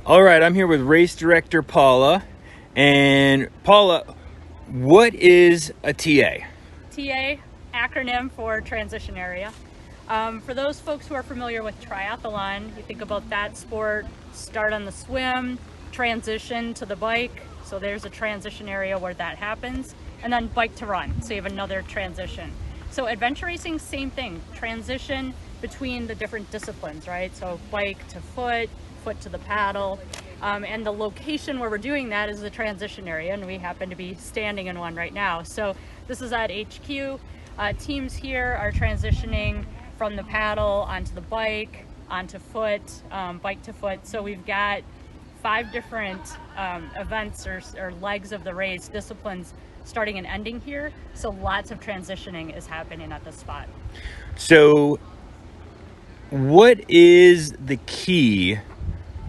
All right, I'm here with race director Paula. And Paula, what is a TA? TA, acronym for transition area. For those folks who are familiar with triathlon, you think about that sport, start on the swim, transition to the bike. So there's a transition area where that happens, and then bike to run. So you have another transition. So adventure racing, same thing, transition between the different disciplines, right? So bike to foot, foot to the paddle. And the location where we're doing that is the transition area, and we happen to be standing in one right now. So this is at HQ. Teams here are transitioning from the paddle onto the bike, onto foot, bike to foot. So we've got 5 different events or legs of the race, disciplines starting and ending here. So lots of transitioning is happening at this spot. So what is the key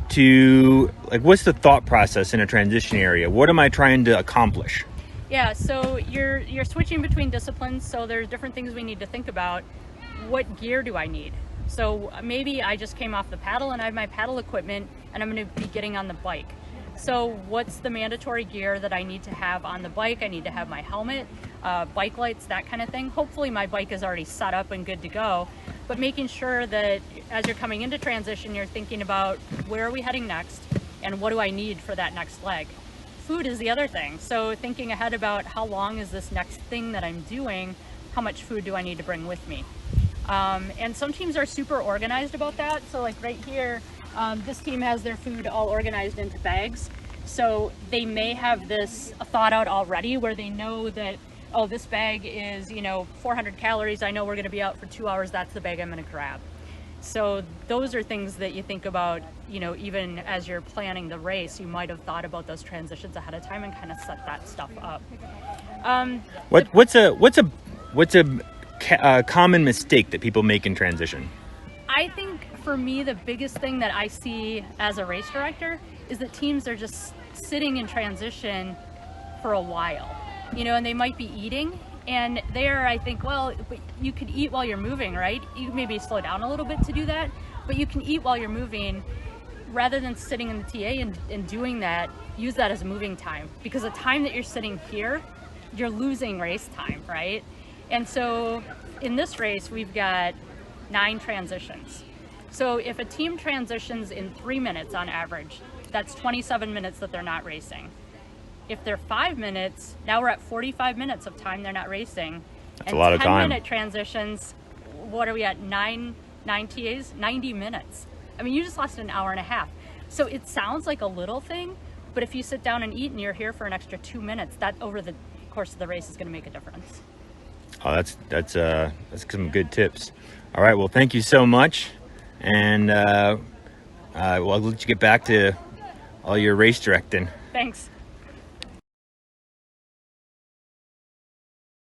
to, like, what's the thought process in a transition area? What am I trying to accomplish? Yeah, so you're switching between disciplines, so there's different things we need to think about. What gear do I need? So maybe I just came off the paddle and I have my paddle equipment and I'm going to be getting on the bike. So what's the mandatory gear that I need to have on the bike? I need to have my helmet, bike lights, that kind of thing. Hopefully my bike is already set up and good to go, but making sure that as you're coming into transition, you're thinking about where are we heading next and what do I need for that next leg? Food is the other thing. So thinking ahead about how long is this next thing that I'm doing, how much food do I need to bring with me? And some teams are super organized about that. So like right here, this team has their food all organized into bags. So they may have this thought out already where they know that, oh, this bag is, 400 calories. I know we're going to be out for 2 hours. That's the bag I'm going to grab. So those are things that you think about, even as you're planning the race, you might have thought about those transitions ahead of time and kind of set that stuff up. What's a common mistake that people make in transition? I think for me, the biggest thing that I see as a race director is that teams are just sitting in transition for a while, and they might be eating. And there, I think, well, but you could eat while you're moving, right? You maybe slow down a little bit to do that, but you can eat while you're moving rather than sitting in the TA and doing that. Use that as moving time, because the time that you're sitting here, you're losing race time, right? And so in this race, we've got 9 transitions. So if a team transitions in 3 minutes on average, that's 27 minutes that they're not racing. If they're 5 minutes, now we're at 45 minutes of time they're not racing. That's a lot of time. 10-minute transitions, what are we at, 9 TAs? 90 minutes. I mean, you just lost an hour and a half. So it sounds like a little thing, but if you sit down and eat and you're here for an extra 2 minutes, that over the course of the race is going to make a difference. Oh, that's some good tips. All right, well, thank you so much, and I'll let you get back to all your race directing. Thanks.